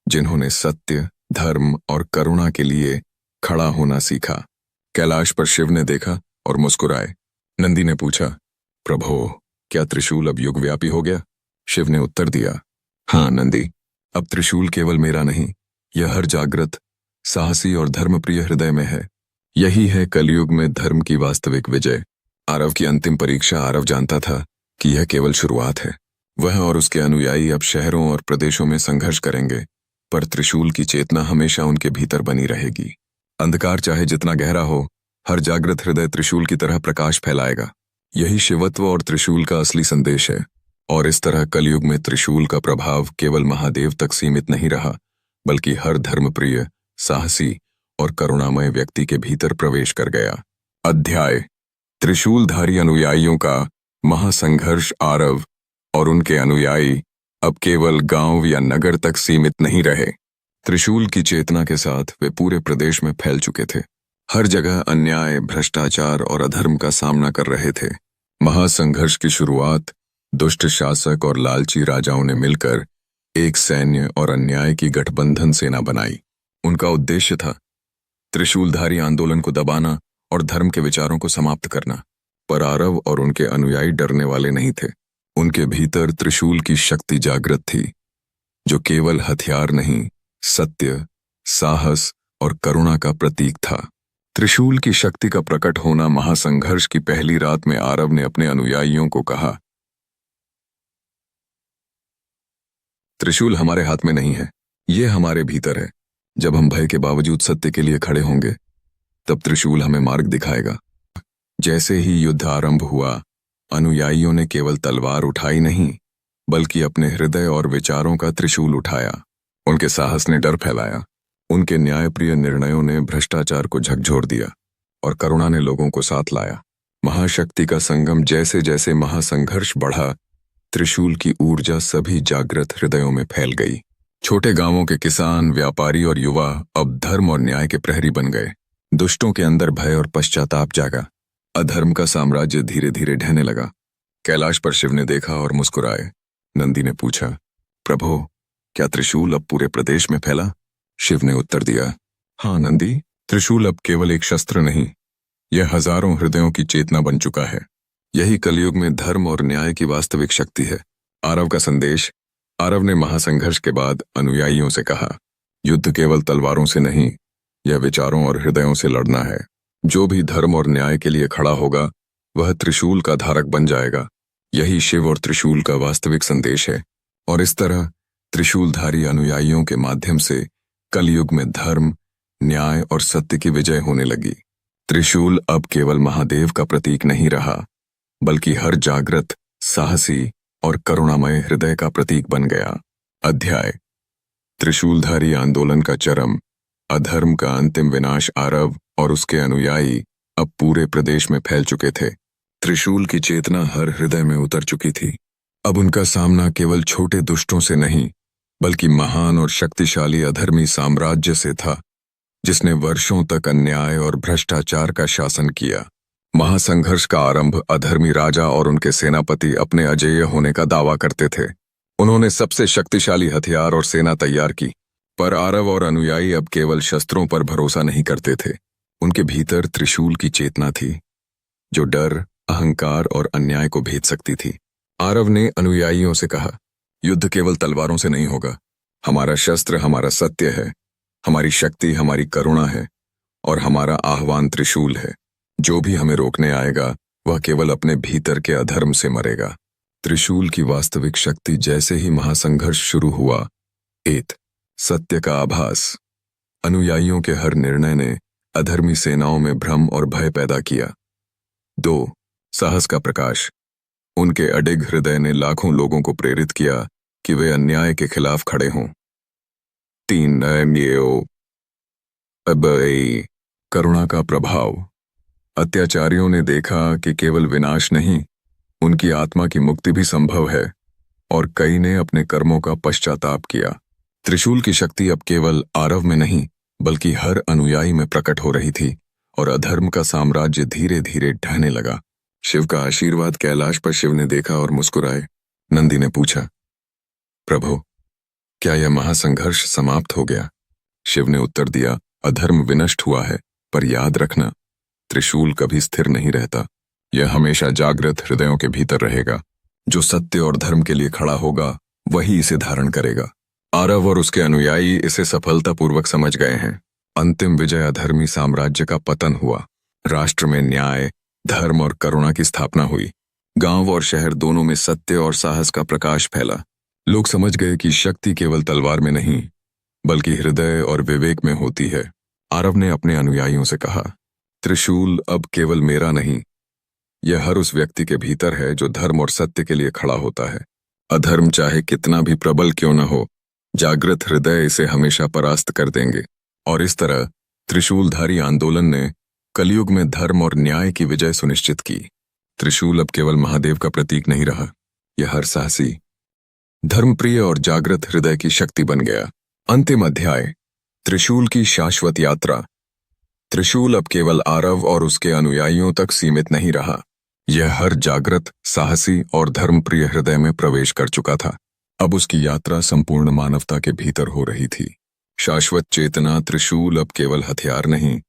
जिन्होंने सत्य, धर्म और करुणा के लिए खड़ा होना सीखा। कैलाश पर शिव ने देखा और मुस्कुराए। नंदी ने पूछा, प्रभो, क्या त्रिशूल अब युगव्यापी हो गया? शिव ने उत्तर दिया, हाँ नंदी, अब त्रिशूल केवल मेरा नहीं, यह हर जागृत, साहसी और धर्मप्रिय हृदय में है। यही है कलयुग में धर्म की वास्तविक विजय। आरव की अंतिम परीक्षा। आरव जानता था कि यह केवल शुरुआत है। वह और उसके अनुयायी अब शहरों और प्रदेशों में संघर्ष करेंगे, पर त्रिशूल की चेतना हमेशा उनके भीतर बनी रहेगी। अंधकार चाहे जितना गहरा हो, हर जागृत हृदय त्रिशूल की तरह प्रकाश फैलाएगा। यही शिवत्व और त्रिशूल का असली संदेश है। और इस तरह कलयुग में त्रिशूल का प्रभाव केवल महादेव तक सीमित नहीं रहा, बल्कि हर धर्मप्रिय, साहसी और करुणामय व्यक्ति के भीतर प्रवेश कर गया। अध्याय: त्रिशूलधारी अनुयायियों का महासंघर्ष। आरव और उनके अनुयायी अब केवल गांव या नगर तक सीमित नहीं रहे। त्रिशूल की चेतना के साथ वे पूरे प्रदेश में फैल चुके थे। हर जगह अन्याय, भ्रष्टाचार और अधर्म का सामना कर रहे थे। महासंघर्ष की शुरुआत दुष्ट शासक और लालची राजाओं ने मिलकर एक सैन्य और अन्याय की गठबंधन सेना बनाई। उनका उद्देश्य था त्रिशूलधारी आंदोलन को दबाना और धर्म के विचारों को समाप्त करना। पर आरव और उनके अनुयायी डरने वाले नहीं थे। उनके भीतर त्रिशूल की शक्ति जागृत थी, जो केवल हथियार नहीं, सत्य, साहस और करुणा का प्रतीक था। त्रिशूल की शक्ति का प्रकट होना। महासंघर्ष की पहली रात में आरव ने अपने अनुयायियों को कहा, त्रिशूल हमारे हाथ में नहीं है, ये हमारे भीतर है। जब हम भय के बावजूद सत्य के लिए खड़े होंगे, तब त्रिशूल हमें मार्ग दिखाएगा। जैसे ही युद्ध आरंभ हुआ, अनुयायियों ने केवल तलवार उठाई नहीं, बल्कि अपने हृदय और विचारों का त्रिशूल उठाया। उनके साहस ने डर फैलाया, उनके न्यायप्रिय निर्णयों ने भ्रष्टाचार को झकझोर दिया और करुणा ने लोगों को साथ लाया। महाशक्ति का संगम। जैसे जैसे महासंघर्ष बढ़ा, त्रिशूल की ऊर्जा सभी जागृत हृदयों में फैल गई। छोटे गांवों के किसान, व्यापारी और युवा अब धर्म और न्याय के प्रहरी बन गए। दुष्टों के अंदर भय और पश्चाताप जागा। अधर्म का साम्राज्य धीरे धीरे ढहने लगा। कैलाश पर शिव ने देखा और मुस्कुराए। नंदी ने पूछा, प्रभो, क्या त्रिशूल अब पूरे प्रदेश में फैला? शिव ने उत्तर दिया, हाँ नंदी, त्रिशूल अब केवल एक शस्त्र नहीं, यह हजारों हृदयों की चेतना बन चुका है। यही कलयुग में धर्म और न्याय की वास्तविक शक्ति है। आरव का संदेश। आरव ने महासंघर्ष के बाद अनुयायियों से कहा, युद्ध केवल तलवारों से नहीं, यह विचारों और हृदयों से लड़ना है। जो भी धर्म और न्याय के लिए खड़ा होगा, वह त्रिशूल का धारक बन जाएगा। यही शिव और त्रिशूल का वास्तविक संदेश है। और इस तरह त्रिशूलधारी अनुयायियों के माध्यम से कलयुग में धर्म, न्याय और सत्य की विजय होने लगी। त्रिशूल अब केवल महादेव का प्रतीक नहीं रहा, बल्कि हर जागृत, साहसी और करुणामय हृदय का प्रतीक बन गया। अध्याय: त्रिशूलधारी आंदोलन का चरम। अधर्म का अंतिम विनाश। आरव और उसके अनुयायी अब पूरे प्रदेश में फैल चुके थे। त्रिशूल की चेतना हर हृदय में उतर चुकी थी। अब उनका सामना केवल छोटे दुष्टों से नहीं, बल्कि महान और शक्तिशाली अधर्मी साम्राज्य से था, जिसने वर्षों तक अन्याय और भ्रष्टाचार का शासन किया। महासंघर्ष का आरंभ। अधर्मी राजा और उनके सेनापति अपने अजेय होने का दावा करते थे। उन्होंने सबसे शक्तिशाली हथियार और सेना तैयार की, पर आरव और अनुयायी अब केवल शस्त्रों पर भरोसा नहीं करते थे। उनके भीतर त्रिशूल की चेतना थी, जो डर, अहंकार और अन्याय को भेद सकती थी। आरव ने अनुयायियों से कहा, युद्ध केवल तलवारों से नहीं होगा। हमारा शस्त्र हमारा सत्य है, हमारी शक्ति हमारी करुणा है, और हमारा आह्वान त्रिशूल है। जो भी हमें रोकने आएगा वह केवल अपने भीतर के अधर्म से मरेगा। त्रिशूल की वास्तविक शक्ति जैसे ही महासंघर्ष शुरू हुआ। 1. सत्य का आभास। अनुयायियों के हर निर्णय ने अधर्मी सेनाओं में भ्रम और भय पैदा किया। 2. साहस का प्रकाश। उनके अडिग हृदय ने लाखों लोगों को प्रेरित किया कि वे अन्याय के खिलाफ खड़े हों। 3. करुणा का प्रभाव। अत्याचारियों ने देखा कि केवल विनाश नहीं, उनकी आत्मा की मुक्ति भी संभव है, और कई ने अपने कर्मों का पश्चाताप किया। त्रिशूल की शक्ति अब केवल आरव में नहीं, बल्कि हर अनुयायी में प्रकट हो रही थी, और अधर्म का साम्राज्य धीरे धीरे ढहने लगा। शिव का आशीर्वाद। कैलाश पर शिव ने देखा और मुस्कुराए। नंदी ने पूछा, प्रभु, क्या यह महासंघर्ष समाप्त हो गया? शिव ने उत्तर दिया, अधर्म विनष्ट हुआ है, पर याद रखना, त्रिशूल कभी स्थिर नहीं रहता। यह हमेशा जागृत हृदयों के भीतर रहेगा। जो सत्य और धर्म के लिए खड़ा होगा वही इसे धारण करेगा। आरव और उसके अनुयायी इसे सफलतापूर्वक समझ गए हैं। अंतिम विजय अधर्मी साम्राज्य का पतन हुआ। राष्ट्र में न्याय, धर्म और करुणा की स्थापना हुई। गांव और शहर दोनों में सत्य और साहस का प्रकाश फैला। लोग समझ गए कि शक्ति केवल तलवार में नहीं, बल्कि हृदय और विवेक में होती है। आरव ने अपने अनुयायियों से कहा, त्रिशूल अब केवल मेरा नहीं, यह हर उस व्यक्ति के भीतर है जो धर्म और सत्य के लिए खड़ा होता है। अधर्म चाहे कितना भी प्रबल क्यों न हो, जागृत हृदय इसे हमेशा परास्त कर देंगे। और इस तरह त्रिशूलधारी आंदोलन ने कलयुग में धर्म और न्याय की विजय सुनिश्चित की। त्रिशूल अब केवल महादेव का प्रतीक नहीं रहा, यह हर साहसी, धर्मप्रिय और जागृत हृदय की शक्ति बन गया। अंतिम अध्याय, त्रिशूल की शाश्वत यात्रा। त्रिशूल अब केवल आरव और उसके अनुयायियों तक सीमित नहीं रहा, यह हर जागृत, साहसी और धर्मप्रिय हृदय में प्रवेश कर चुका था। अब उसकी यात्रा संपूर्ण मानवता के भीतर हो रही थी। शाश्वत चेतना त्रिशूल अब केवल हथियार नहीं,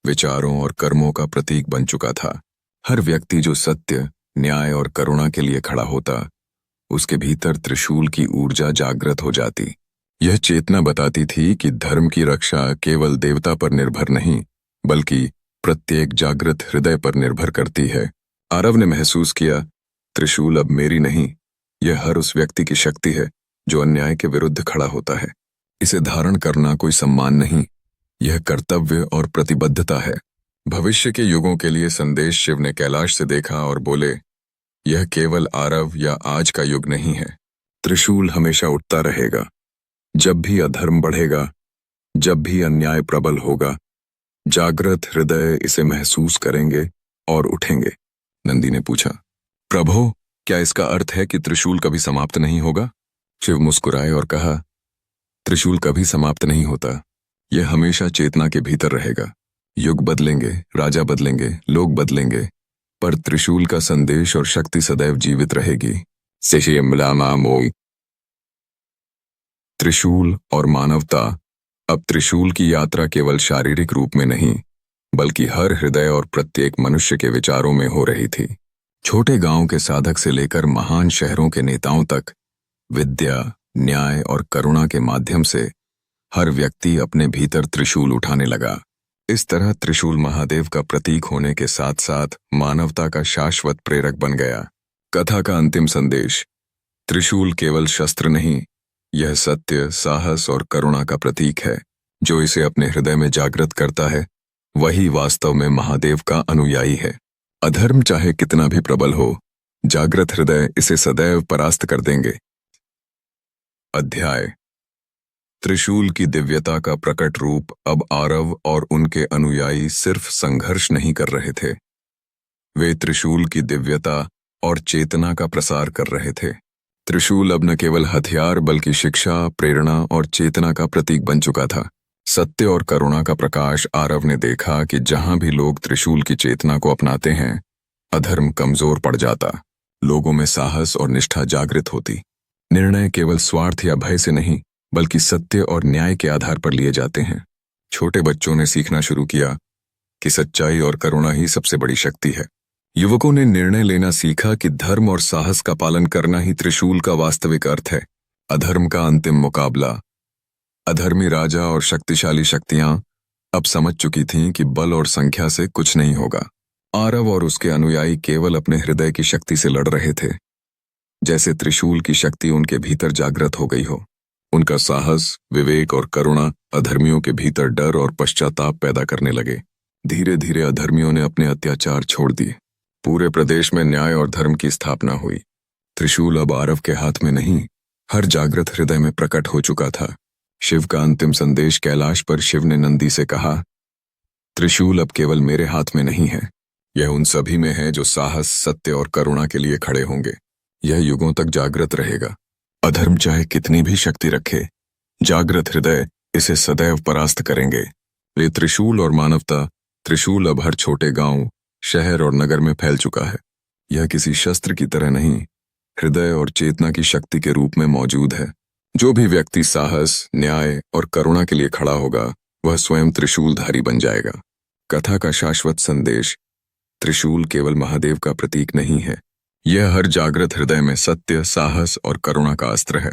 विचारों और कर्मों का प्रतीक बन चुका था। हर व्यक्ति जो सत्य, न्याय और करुणा के लिए खड़ा होता, उसके भीतर त्रिशूल की ऊर्जा जागृत हो जाती। यह चेतना बताती थी कि धर्म की रक्षा केवल देवता पर निर्भर नहीं, बल्कि प्रत्येक जागृत हृदय पर निर्भर करती है। आरव ने महसूस किया, त्रिशूल अब मेरी नहीं, यह हर उस व्यक्ति की शक्ति है जो अन्याय के विरुद्ध खड़ा होता है। इसे धारण करना कोई सम्मान नहीं, यह कर्तव्य और प्रतिबद्धता है। भविष्य के युगों के लिए संदेश शिव ने कैलाश से देखा और बोले, यह केवल आरव या आज का युग नहीं है, त्रिशूल हमेशा उठता रहेगा। जब भी अधर्म बढ़ेगा, जब भी अन्याय प्रबल होगा, जागृत हृदय इसे महसूस करेंगे और उठेंगे। नंदी ने पूछा, प्रभु, क्या इसका अर्थ है कि त्रिशूल कभी समाप्त नहीं होगा? शिव मुस्कुराए और कहा, त्रिशूल कभी समाप्त नहीं होता, यह हमेशा चेतना के भीतर रहेगा। युग बदलेंगे, राजा बदलेंगे, लोग बदलेंगे, पर त्रिशूल का संदेश और शक्ति सदैव जीवित रहेगी। त्रिशूल और मानवता। अब त्रिशूल की यात्रा केवल शारीरिक रूप में नहीं, बल्कि हर हृदय और प्रत्येक मनुष्य के विचारों में हो रही थी। छोटे गांव के साधक से लेकर महान शहरों के नेताओं तक, विद्या, न्याय और करुणा के माध्यम से हर व्यक्ति अपने भीतर त्रिशूल उठाने लगा। इस तरह त्रिशूल महादेव का प्रतीक होने के साथ साथ मानवता का शाश्वत प्रेरक बन गया। कथा का अंतिम संदेश, त्रिशूल केवल शस्त्र नहीं, यह सत्य, साहस और करुणा का प्रतीक है। जो इसे अपने हृदय में जागृत करता है, वही वास्तव में महादेव का अनुयायी है। अधर्म चाहे कितना भी प्रबल हो, जागृत हृदय इसे सदैव परास्त कर देंगे। अध्याय, त्रिशूल की दिव्यता का प्रकट रूप। अब आरव और उनके अनुयायी सिर्फ संघर्ष नहीं कर रहे थे, वे त्रिशूल की दिव्यता और चेतना का प्रसार कर रहे थे। त्रिशूल अब न केवल हथियार बल्कि शिक्षा, प्रेरणा और चेतना का प्रतीक बन चुका था। सत्य और करुणा का प्रकाश। आरव ने देखा कि जहां भी लोग त्रिशूल की चेतना को अपनाते हैं, अधर्म कमजोर पड़ जाता, लोगों में साहस और निष्ठा जागृत होती। निर्णय केवल स्वार्थ या भय से नहीं बल्कि सत्य और न्याय के आधार पर लिए जाते हैं। छोटे बच्चों ने सीखना शुरू किया कि सच्चाई और करुणा ही सबसे बड़ी शक्ति है। युवकों ने निर्णय लेना सीखा कि धर्म और साहस का पालन करना ही त्रिशूल का वास्तविक अर्थ है। अधर्म का अंतिम मुकाबला। अधर्मी राजा और शक्तिशाली शक्तियां अब समझ चुकी थीं कि बल और संख्या से कुछ नहीं होगा। आरव और उसके अनुयायी केवल अपने हृदय की शक्ति से लड़ रहे थे, जैसे त्रिशूल की शक्ति उनके भीतर जागृत हो गई हो। उनका साहस, विवेक और करुणा अधर्मियों के भीतर डर और पश्चाताप पैदा करने लगे। धीरे धीरे अधर्मियों ने अपने अत्याचार छोड़ दिए। पूरे प्रदेश में न्याय और धर्म की स्थापना हुई। त्रिशूल अब आरव के हाथ में नहीं, हर जागृत हृदय में प्रकट हो चुका था। शिव का अंतिम संदेश। कैलाश पर शिव ने नंदी से कहा, त्रिशूल अब केवल मेरे हाथ में नहीं है, यह उन सभी में है जो साहस, सत्य और करुणा के लिए खड़े होंगे। यह युगों तक जागृत रहेगा। अधर्म चाहे कितनी भी शक्ति रखे, जागृत हृदय इसे सदैव परास्त करेंगे। ये त्रिशूल और मानवता। त्रिशूल अब हर छोटे गांव, शहर और नगर में फैल चुका है। यह किसी शस्त्र की तरह नहीं, हृदय और चेतना की शक्ति के रूप में मौजूद है। जो भी व्यक्ति साहस, न्याय और करुणा के लिए खड़ा होगा, वह स्वयं त्रिशूलधारी बन जाएगा। कथा का शाश्वत संदेश। त्रिशूल केवल महादेव का प्रतीक नहीं है, यह हर जागृत हृदय में सत्य, साहस और करुणा का अस्त्र है।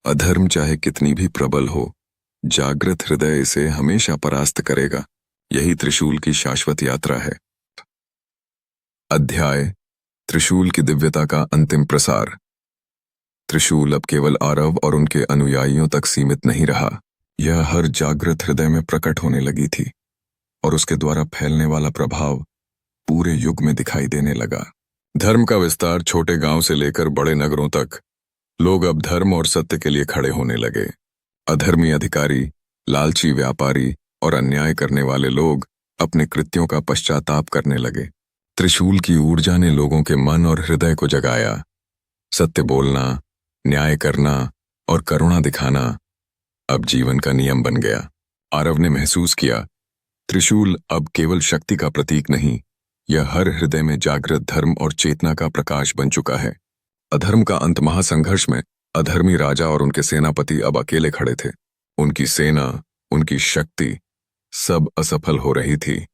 अधर्म चाहे कितनी भी प्रबल हो, जागृत हृदय इसे हमेशा परास्त करेगा। यही त्रिशूल की शाश्वत यात्रा है। अध्याय: त्रिशूल की दिव्यता का अंतिम प्रसार। त्रिशूल अब केवल आरव और उनके अनुयायियों तक सीमित नहीं रहा, यह हर जागृत हृदय में प्रकट होने लगी थी और उसके द्वारा फैलने वाला प्रभाव पूरे युग में दिखाई देने लगा। धर्म का विस्तार छोटे गांव से लेकर बड़े नगरों तक। लोग अब धर्म और सत्य के लिए खड़े होने लगे। अधर्मी अधिकारी, लालची व्यापारी और अन्याय करने वाले लोग अपने कृत्यों का पश्चाताप करने लगे। त्रिशूल की ऊर्जा ने लोगों के मन और हृदय को जगाया। सत्य बोलना, न्याय करना और करुणा दिखाना अब जीवन का नियम बन गया। आरव ने महसूस किया, त्रिशूल अब केवल शक्ति का प्रतीक नहीं, यह हर हृदय में जागृत धर्म और चेतना का प्रकाश बन चुका है। अधर्म का अंत महासंघर्ष में अधर्मी राजा और उनके सेनापति अब अकेले खड़े थे। उनकी सेना, उनकी शक्ति सब असफल हो रही थी,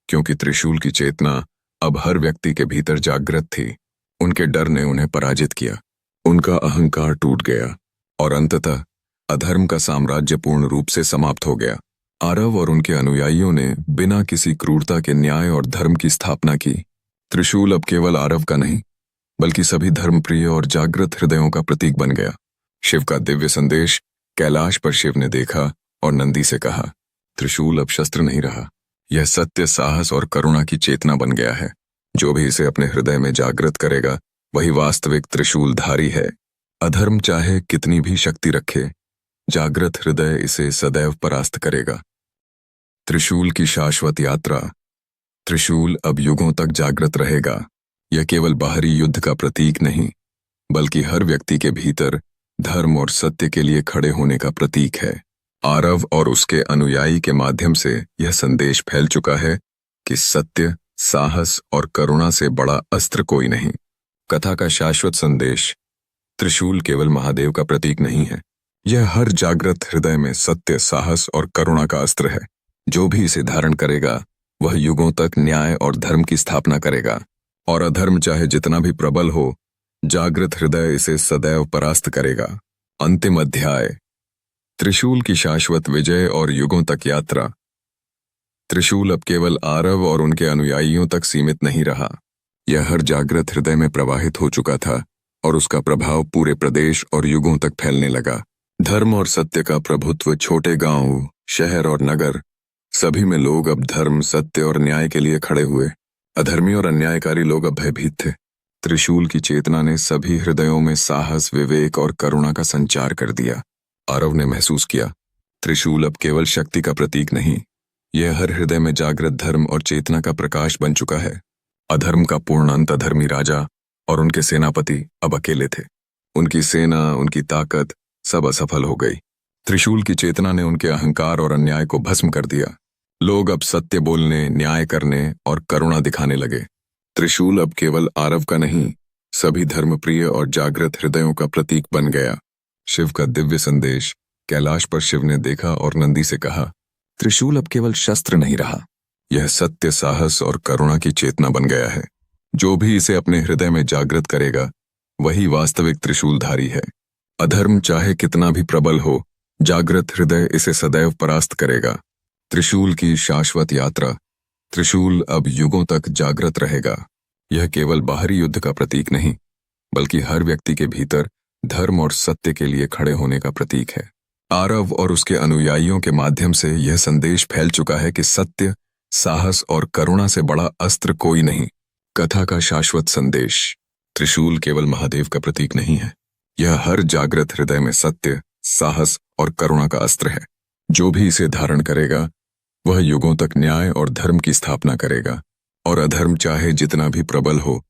क्योंकि त्रिशूल की चेतना अब हर व्यक्ति के भीतर जागृत थी। उनके डर ने उन्हें पराजित किया, उनका अहंकार टूट गया और अंततः अधर्म का साम्राज्य पूर्ण रूप से समाप्त हो गया। आरव और उनके अनुयायियों ने बिना किसी क्रूरता के न्याय और धर्म की स्थापना की। त्रिशूल अब केवल आरव का नहीं, बल्कि सभी धर्मप्रिय और जागृत हृदयों का प्रतीक बन गया। शिव का दिव्य संदेश। कैलाश पर शिव ने देखा और नंदी से कहा, त्रिशूल अब शस्त्र नहीं रहा, यह सत्य, साहस और करुणा की चेतना बन गया है। जो भी इसे अपने हृदय में जागृत करेगा, वही वास्तविक त्रिशूलधारी है। अधर्म चाहे कितनी भी शक्ति रखे, जागृत हृदय इसे सदैव परास्त करेगा। त्रिशूल की शाश्वत यात्रा। त्रिशूल अब युगों तक जागृत रहेगा। यह केवल बाहरी युद्ध का प्रतीक नहीं, बल्कि हर व्यक्ति के भीतर धर्म और सत्य के लिए खड़े होने का प्रतीक है। आरव और उसके अनुयायी के माध्यम से यह संदेश फैल चुका है कि सत्य, साहस और करुणा से बड़ा अस्त्र कोई नहीं। कथा का शाश्वत संदेश। त्रिशूल केवल महादेव का प्रतीक नहीं है, यह हर जागृत हृदय में सत्य, साहस और करुणा का अस्त्र है। जो भी इसे धारण करेगा, वह युगों तक न्याय और धर्म की स्थापना करेगा, और अधर्म चाहे जितना भी प्रबल हो, जागृत हृदय इसे सदैव परास्त करेगा। अंतिम अध्याय: त्रिशूल की शाश्वत विजय और युगों तक यात्रा। त्रिशूल अब केवल आरव और उनके अनुयायियों तक सीमित नहीं रहा, यह हर जागृत हृदय में प्रवाहित हो चुका था और उसका प्रभाव पूरे प्रदेश और युगों तक फैलने लगा। धर्म और सत्य का प्रभुत्व छोटे गांव, शहर और नगर, सभी में लोग अब धर्म, सत्य और न्याय के लिए खड़े हुए। अधर्मी और अन्यायकारी लोग अब भयभीत थे। त्रिशूल की चेतना ने सभी हृदयों में साहस, विवेक और करुणा का संचार कर दिया। आरव ने महसूस किया, त्रिशूल अब केवल शक्ति का प्रतीक नहीं, यह हर हृदय में जागृत धर्म और चेतना का प्रकाश बन चुका है। अधर्म का पूर्ण अंत। अधर्मी राजा और उनके सेनापति अब अकेले थे। उनकी सेना, उनकी ताकत सब असफल हो गई। त्रिशूल की चेतना ने उनके अहंकार और अन्याय को भस्म कर दिया। लोग अब सत्य बोलने, न्याय करने और करुणा दिखाने लगे। त्रिशूल अब केवल आरव का नहीं, सभी धर्मप्रिय और जागृत हृदयों का प्रतीक बन गया। शिव का दिव्य संदेश कैलाश पर शिव ने देखा और नंदी से कहा, त्रिशूल अब केवल शस्त्र नहीं रहा, यह सत्य, साहस और करुणा की चेतना बन गया है। जो भी इसे अपने हृदय में जागृत करेगा वही वास्तविक त्रिशूलधारी है। अधर्म चाहे कितना भी प्रबल हो, जागृत हृदय इसे सदैव परास्त करेगा। त्रिशूल की शाश्वत यात्रा। त्रिशूल अब युगों तक जागृत रहेगा। यह केवल बाहरी युद्ध का प्रतीक नहीं, बल्कि हर व्यक्ति के भीतर धर्म और सत्य के लिए खड़े होने का प्रतीक है। आरव और उसके अनुयायियों के माध्यम से यह संदेश फैल चुका है कि सत्य, साहस और करुणा से बड़ा अस्त्र कोई नहीं। कथा का शाश्वत संदेश। त्रिशूल केवल महादेव का प्रतीक नहीं है, यह हर जागृत हृदय में सत्य, साहस और करुणा का अस्त्र है। जो भी इसे धारण करेगा वह युगों तक न्याय और धर्म की स्थापना करेगा, और अधर्म चाहे जितना भी प्रबल हो,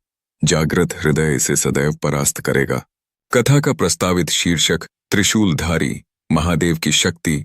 जागृत हृदय इसे सदैव परास्त करेगा। कथा का प्रस्तावित शीर्षक त्रिशूलधारी, महादेव की शक्ति